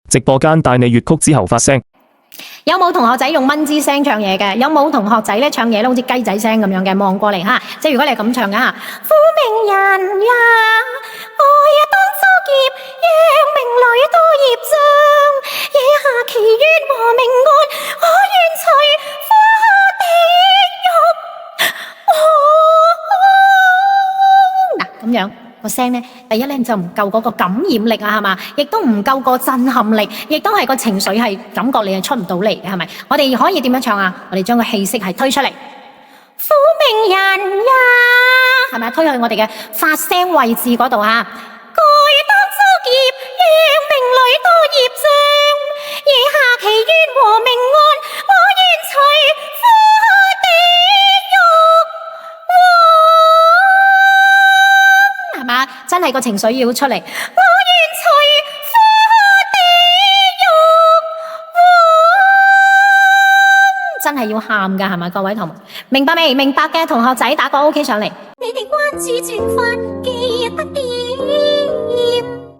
直播間帶你粵曲之後發聲。有冇同學仔用蚊吱聲唱嘢嘅？有冇同學仔咧唱嘢咧好似雞仔聲咁樣嘅？望過嚟吓，即係如果你係咁唱嘅吓，苦命人呀，我也當初劫，讓命裏多業障，惹下奇冤和命案，我願隨火地獄。嗱咁樣。個聲咧，第一咧就唔夠嗰個感染力啊，係嘛？亦都唔夠個震撼力，亦都係個情緒係感覺你係出唔到嚟嘅，係咪？我哋可以點樣唱啊？我哋將個氣息係推出嚟，苦命人呀，係咪？推去我哋嘅發聲位置嗰度啊！該當初劫，讓命裏多業障，惹下奇冤和命案，我願隨火地獄。係嘛？真係個情緒要出嚟，我願隨火地獄，真係要喊㗎，係咪？各位同學明白未？明白嘅同學仔打個 OK 上嚟。你哋關注轉發，記得啲。